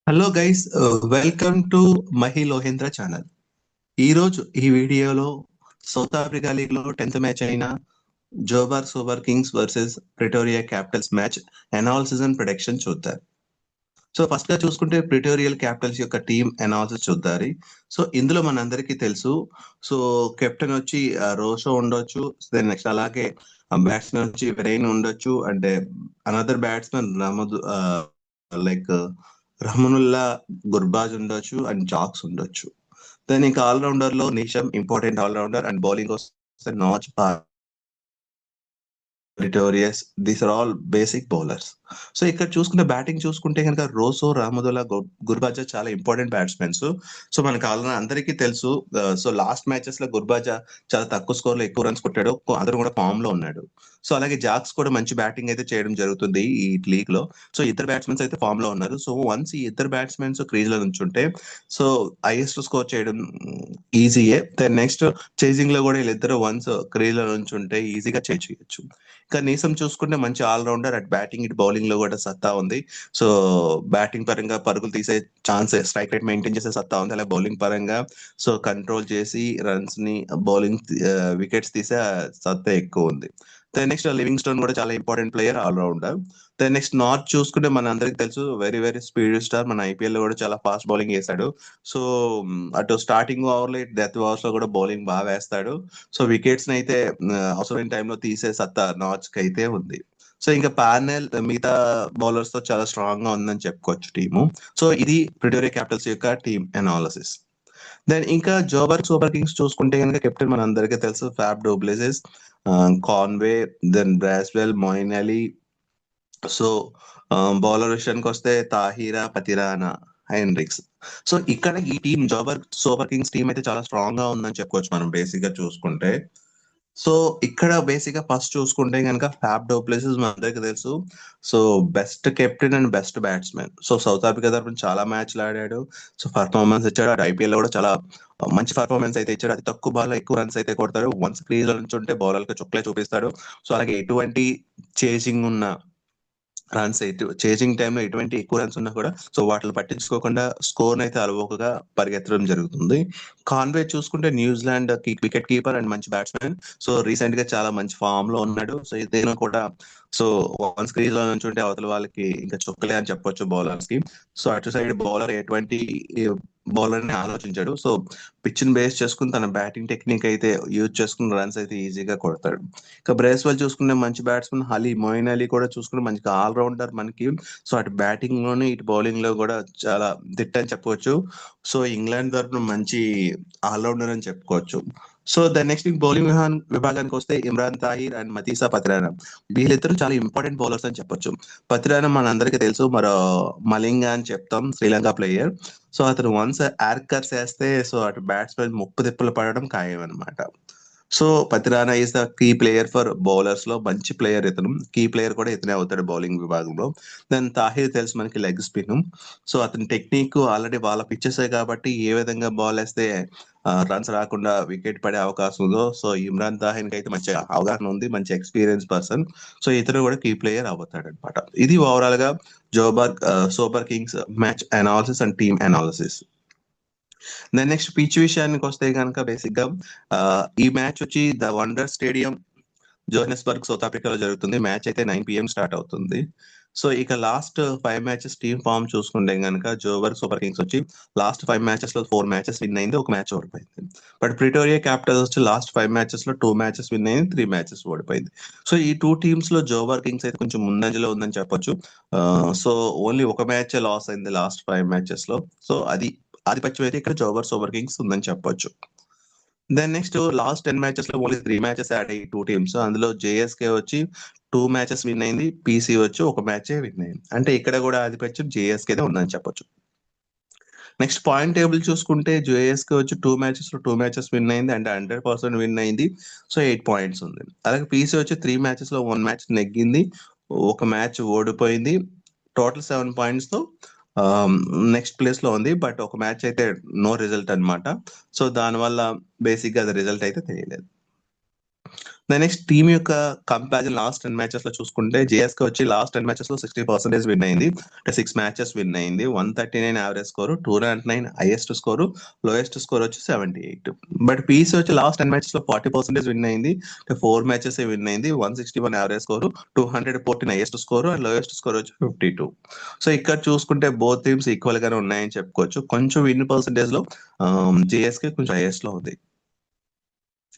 Hello guys, welcome to Mahi Lohendra channel. ఈ రోజు ఈ వీడియోలో సౌత్ ఆఫ్రికా లీగ్ లో 10th మ్యాచ్ అయిన Joburg Super Kings versus Pretoria Capitals match analysis and prediction చూద్దాం. సో ఫస్ట్ గా చూసుకుంటే ప్రిటోరియల్ క్యాపిటల్స్ యొక్క టీమ్ అనాలిసిస్ చూద్దారి. సో ఇందులో మనందరికీ తెలుసు. సో కెప్టెన్ వచ్చి రోషో ఉండొచ్చు. దెన్ నెక్స్ట్ అలాగే బ్యాట్స్మెన్ వచ్చి వెరైన్ ఉండొచ్చు. అంటే another batsmen like Rahmanullah Gurbaz ఉండొచ్చు అండ్ జాక్స్ ఉండొచ్చు. దెన్ ఇంకా ఆల్రౌండర్ లో Neesham important allrounder and bowling వస్తే నాచ్ Pretorius. These are all basic bowlers. So ఇక్కడ చూసుకుంటే బ్యాటింగ్ చూసుకుంటే కనుక రోసో, రామదుల్లా, గుర్బాజా చాలా ఇంపార్టెంట్ బ్యాట్స్మెన్స్. సో మనకు అందరికీ తెలుసు. సో లాస్ట్ మ్యాచెస్ లో గుర్బాజా చాలా తక్కువ స్కోర్ లో ఎక్కువ రన్స్ కొట్టాడు. అందరూ కూడా ఫామ్ లో ఉన్నాడు. సో అలాగే జాక్స్ కూడా మంచి బ్యాటింగ్ అయితే చేయడం జరుగుతుంది ఈ లీగ్ లో. సో ఇద్దరు బ్యాట్స్మెన్స్ అయితే ఫామ్ లో ఉన్నారు. సో వన్స్ ఈ ఇద్దరు బ్యాట్స్మెన్స్ క్రీజ్ లో నుంచుంటే సో హైయెస్ట్ స్కోర్ చేయడం ఈజీయే. దెన్ నెక్స్ట్ చేజింగ్ లో కూడా వీళ్ళిద్దరు వన్స్ క్రీజ్ లో నుంచుంటే ఈజీగా చేయొచ్చు. ఇంకా నీసం చూసుకుంటే మంచి ఆల్రౌండర్. అట్ బ్యాటింగ్ ఇటు బౌలింగ్ లో కూడా సత్తా ఉంది. సో బ్యాటింగ్ పరంగా పరుగులు తీసే ఛాన్స్, స్ట్రైక్ రేట్ మెయింటైన్ చేసే సత్తా ఉంది. అలాగే బౌలింగ్ పరంగా సో కంట్రోల్ చేసి రన్స్ ని బౌలింగ్ వికెట్స్ తీసే సత్తా ఎక్కువ ఉంది. నెక్స్ట్ లివింగ్ స్టోన్ కూడా చాలా important player, all-rounder. Next North చూసుకుంటే మన అందరికి తెలుసు, వెరీ వెరీ స్పీడ్ స్టార్. మన ఐపీఎల్ లో కూడా చాలా ఫాస్ట్ బౌలింగ్ వేశాడు. సో అటు స్టార్టింగ్ ఓవర్ లో ఇటు డెత్ ఓవర్స్ లో కూడా బౌలింగ్ బాగా వేస్తాడు. సో వికెట్స్ అయితే అవసరమైన టైంలో తీసే సత్తా నార్త్ కి అయితే ఉంది. సో ఇంకా ప్యానెల్ మిగతా బౌలర్స్ తో చాలా స్ట్రాంగ్ గా ఉందని చెప్పుకోవచ్చు టీము. సో ఇది ప్రిటోరియా క్యాపిటల్స్ యొక్క టీమ్ అనాలిసిస్. దెన్ ఇంకా జోబర్గ్ సూపర్ కింగ్స్ చూసుకుంటే కనుక కెప్టెన్ మన అందరికీ తెలుసు, Faf du Plessis, Conway, then Bracewell, Moeen Ali. So bowler విషయానికి వస్తే తాహిరా, పతిరానా, హెన్రిక్స్. సో ఇక్కడ ఈ team Joburg Super Kings team అయితే చాలా స్ట్రాంగ్ గా ఉందని చెప్పుకోవచ్చు మనం బేసిక్ గా చూసుకుంటే. సో ఇక్కడ బేసిక్ గా ఫస్ట్ చూసుకుంటే కనుక ఫ్యాబ్ డూప్లెసిస్ మన అందరికి తెలుసు. So best captain and best batsmen. So south Africa తరఫున చాలా మ్యాచ్లు ఆడాడు. సో పర్ఫార్మెన్స్ ఇచ్చాడు. అటు ఐపీఎల్ లో కూడా చాలా మంచి పర్ఫార్మెన్స్ అయితే ఇచ్చాడు. అతి తక్కువ బాల్ ఎక్కువ రన్స్ అయితే కొడతాడు. వన్స్ క్రీజ్ లో నుంచి ఉంటే బౌలర్కి చుక్కలే చూపిస్తాడు. సో అలాగే ఎటువంటి చేసింగ్ ఉన్న రన్స్ చేసింగ్ టైంలో ఎటువంటి ఎక్కువ రన్స్ ఉన్నా కూడా సో వాటిని పట్టించుకోకుండా స్కోర్ అయితే అలవోకగా పరిగెత్తడం జరుగుతుంది. కాన్వే చూసుకుంటే న్యూజిలాండ్ వికెట్ కీపర్ అండ్ మంచి బ్యాట్స్మెన్. సో రీసెంట్ గా చాలా మంచి ఫామ్ లో ఉన్నాడు. సో ఇదేనా కూడా సో వన్ స్క్రీన్ లో నుంచి ఉంటే అవతల వాళ్ళకి ఇంకా చుక్కలే అని చెప్పొచ్చు బౌలర్స్ కి. సో అటు సైడ్ బౌలర్ ఎటువంటి బౌలర్ ని ఆలోచించాడు. సో పిచ్ ని బేస్ చేసుకుని తన బ్యాటింగ్ టెక్నిక్ అయితే యూజ్ చేసుకుని రన్స్ అయితే ఈజీగా కొడతాడు. ఇక బ్రేస్వెల్ చూసుకుంటే మంచి బ్యాట్స్మెన్. మొయిన్ అలీ కూడా చూసుకుంటే మంచి ఆల్రౌండర్ మనకి. సో అటు బ్యాటింగ్ లోనే ఇటు బౌలింగ్ లో కూడా చాలా దిట్ట అని చెప్పుకోవచ్చు. సో ఇంగ్లాండ్ తరఫున మంచి ఆల్రౌండర్ అని చెప్పుకోవచ్చు. సో దాని నెక్స్ట్ బౌలింగ్ విభాగానికి వస్తే ఇమ్రాన్ తాహిర్ అండ్ మతీసా పతిరానా. వీళ్ళిద్దరు చాలా ఇంపార్టెంట్ బౌలర్స్ అని చెప్పొచ్చు. పతిరానా మన అందరికీ తెలుసు, మలింగా అని చెప్తాం, శ్రీలంక ప్లేయర్. సో అతను వన్స్ యార్కర్స్ వేస్తే సో అటు బ్యాట్స్మెన్ ముప్పు తిప్పులు పడడం ఖాయం అనమాట. So Pathirana is the key player for bowlers లో. మంచి ప్లేయర్ ఇతను. కీ ప్లేయర్ కూడా ఇతనే అవుతాడు బౌలింగ్ విభాగంలో. దెన్ తాహిర్ తెలుసు మనకి, లెగ్ స్పిన్. సో అతని టెక్నిక్ ఆల్రెడీ వాళ్ళ పిచ్చెస్ కాబట్టి ఏ విధంగా బాల్ వేస్తే రన్స్ రాకుండా వికెట్ పడే అవకాశం ఉందో సో ఇమ్రాన్ తాహిర్ కి అయితే మంచి అవగాహన ఉంది, మంచి ఎక్స్పీరియన్స్ పర్సన్. సో ఇతను కూడా కీ ప్లేయర్ అవుతాడు అనమాట. ఇది ఓవరాల్ గా Joburg Super Kings match analysis and team analysis. Then next pitch విషయానికి వస్తే కనుక బేసిక్ గా ఈ మ్యాచ్ వచ్చి the wonder stadium, Johannesburg, South ఆఫ్రికాలో జరుగుతుంది. మ్యాచ్ అయితే 9 PM స్టార్ట్ అవుతుంది. సో ఇక లాస్ట్ 5 మ్యాచెస్ టీమ్ ఫామ్ చూసుకుంటే కనుక జోబర్గ్ సూపర్ కింగ్స్ వచ్చి లాస్ట్ 5 మ్యాచెస్ లో 4 మ్యాచెస్ విన్ అయింది, ఒక మ్యాచ్ ఓడిపోయింది. బట్ ప్రిటోరియా క్యాపిటల్స్ వచ్చి లాస్ట్ 5 మ్యాచెస్ లో 2 మ్యాచెస్ విన్ అయింది, 3 మ్యాచెస్ ఓడిపోయింది. సో ఈ 2 టీమ్స్ లో జోబర్గ్ కింగ్స్ అయితే కొంచెం ముందంజలో ఉందని చెప్పొచ్చు. సో ఓన్లీ ఒక మ్యాచ్ లాస్ అయింది లాస్ట్ 5 మ్యాచెస్ లో. సో అది ఆధిపత్యం అయితే ఇక్కడ జోబర్ సూపర్ కింగ్స్ ఉందని చెప్పొచ్చు. దెన్ నెక్స్ట్ లాస్ట్ 10 మ్యాచెస్ లో ఓన్లీ 3 మ్యాచెస్ ఆడ్ అయ్యి 2 టీమ్స్. అందులో జేఎస్కే వచ్చి 2 మ్యాచెస్ విన్ అయింది, పీసీ వచ్చి ఒక మ్యాచే విన్ అయింది. అంటే ఇక్కడ కూడా ఆధిపత్యం జేఎస్కే ఉందని చెప్పొచ్చు. నెక్స్ట్ పాయింట్ టేబుల్ చూసుకుంటే జేఎస్కే వచ్చి 2 మ్యాచెస్ లో 2 మ్యాచెస్ విన్ అయింది, అంటే 100% విన్ అయింది. సో 8 పాయింట్స్ ఉంది. అలాగే పీసీ వచ్చి 3 మ్యాచెస్ లో 1 మ్యాచ్ నెగ్గింది, ఒక మ్యాచ్ ఓడిపోయింది. టోటల్ 7 పాయింట్స్ తో నెక్స్ట్ ప్లేస్ లో ఉంది. బట్ ఒక మ్యాచ్ అయితే నో రిజల్ట్ అన్నమాట. సో దానివల్ల బేసిక్ గా అది రిజల్ట్ అయితే తెలియలేదు. నెక్స్ట్ టీమ్ యొక్క కంపారిజన్ లాస్ట్ 10 మ్యాచెస్ లో చూసుకుంటే జేఎస్కే వచ్చి లాస్ట్ 10 మ్యాచెస్ లో 60% విన్ అయింది. అంటే 6 మ్యాచెస్ విన్ అయింది. 139 average score, 209 highest score, lowest score వచ్చి 78. బట్ పీసీ వచ్చి లాస్ట్ 10 మ్యాచెస్ లో 40% విన్ అయింది. అంటే 4 మ్యాచెస్ విన్ అయింది. 161 average score, 214 highest score and lowest score వచ్చి 52. సో ఇక్కడ చూసుకుంటే బోత్ టీమ్స్ ఈక్వల్ గానే ఉన్నాయని చెప్పుకోవచ్చు. కొంచెం విన్ పర్సెంటేజ్ లో జేఎస్కే కొంచెం హైయెస్ట్ లో ఉంది.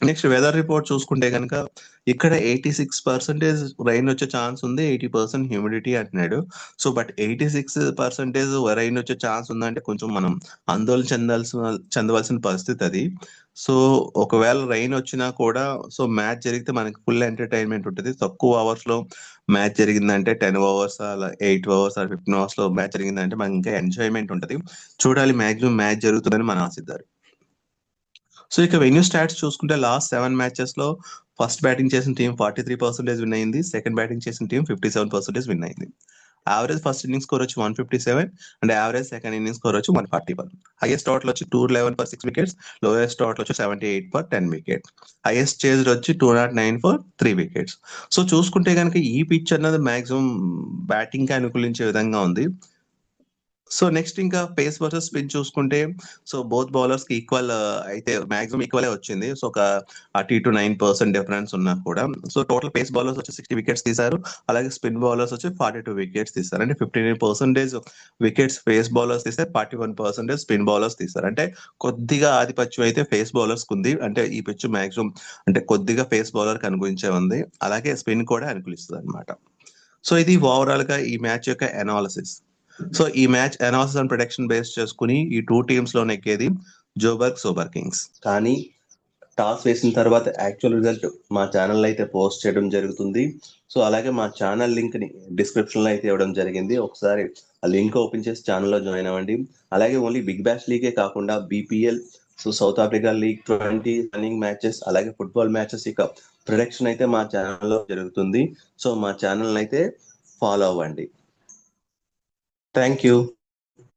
నెక్స్ట్ వెదర్ రిపోర్ట్ చూసుకుంటే కనుక ఇక్కడ 86% రైన్ వచ్చే ఛాన్స్ ఉంది, 80% హ్యూమిడిటీ అంటున్నాడు. సో బట్ 86% రైన్ వచ్చే ఛాన్స్ ఉందంటే కొంచెం మనం ఆందోళన చెందవలసిన పరిస్థితి అది. సో ఒకవేళ రైన్ వచ్చినా కూడా సో మ్యాచ్ జరిగితే మనకి ఫుల్ ఎంటర్టైన్మెంట్ ఉంటుంది. తక్కువ అవర్స్ లో మ్యాచ్ జరిగిందంటే 10 అవర్స్ అలా 8 అవర్స్ 15 అవర్స్ లో మ్యాచ్ జరిగిందంటే మనకి ఇంకా ఎంజాయ్మెంట్ ఉంటుంది. చూడాలి, మాక్సిమం మ్యాచ్ జరుగుతుందని మనం ఆశిద్దారు. సో ఇక వెన్యూ స్టాట్స్ చూసుకుంటే లాస్ట్ 7 మ్యాచెస్ లో ఫస్ట్ బ్యాటింగ్ చేసిన టీం 43% విన్ అయింది. సెకండ్ బ్యాటింగ్ చేసిన టీం 57% విన్ అయింది. యావరేజ్ ఫస్ట్ ఇన్నింగ్ స్కోర్ వచ్చి 157 and average second inning score వచ్చి 141. హైయెస్ట్ టోటల్ వచ్చి 211 ఫర్ 6 వికెట్స్, లోయెస్ట్ టోటల్ వచ్చి 78 ఫర్ 10 వికెట్స్. హైయెస్ట్ చేజ్డ్ వచ్చి 209 ఫర్ 3 వికెట్స్. సో చూసుకుంటే కనుక ఈ పిచ్ అన్నది మాక్సిమం బ్యాటింగ్ కి అనుకూలించే విధంగా ఉంది. సో నెక్స్ట్ ఇంకా పేస్ వర్సెస్ స్పిన్ చూసుకుంటే సో బోత్ బౌలర్స్ కి ఈక్వల్ అయితే మాక్సిమం ఈక్వలే వచ్చింది. సో ఒక 9% డిఫరెన్స్ ఉన్నా కూడా సో టోటల్ పేస్ బౌలర్స్ వచ్చి 60 వికెట్స్ తీశారు. అలాగే స్పిన్ బౌలర్స్ వచ్చి 42 వికెట్స్ తీశారు. అంటే 59% వికెట్స్ పేస్ బౌలర్స్ తీశారు, 41% స్పిన్ బౌలర్స్ తీశారు. అంటే కొద్దిగా ఆధిపత్యం అయితే ఫేస్ బౌలర్స్ ఉంది. అంటే ఈ పిచ్ మాక్సిమం అంటే కొద్దిగా ఫేస్ బౌలర్ కి అనుకూలించే ఉంది. అలాగే స్పిన్ కూడా అనుకూలిస్తుంది అనమాట. సో ఇది ఓవరాల్ గా ఈ మ్యాచ్ యొక్క అనాలిసిస్. సో ఈ match analysis and production base చేసుకుని ఈ 2 టీమ్స్ లో నెగ్గేది జోబర్గ్ సూపర్ కింగ్స్. కానీ టాస్ వేసిన తర్వాత యాక్చువల్ రిజల్ట్ మా ఛానల్ అయితే పోస్ట్ చేయడం జరుగుతుంది. సో అలాగే మా ఛానల్ లింక్ ని డిస్క్రిప్షన్ లో అయితే ఇవ్వడం జరిగింది. ఒకసారి ఆ లింక్ ఓపెన్ చేసి ఛానల్లో జాయిన్ అవ్వండి. అలాగే ఓన్లీ బిగ్ బ్యాష్ లీగే కాకుండా BPL, so south Africa league 20 running matches, అలాగే ఫుట్బాల్ మ్యాచెస్ ఇక ప్రొడక్షన్ అయితే మా ఛానల్లో జరుగుతుంది. సో మా ఛానల్ అయితే ఫాలో అవ్వండి. Thank you.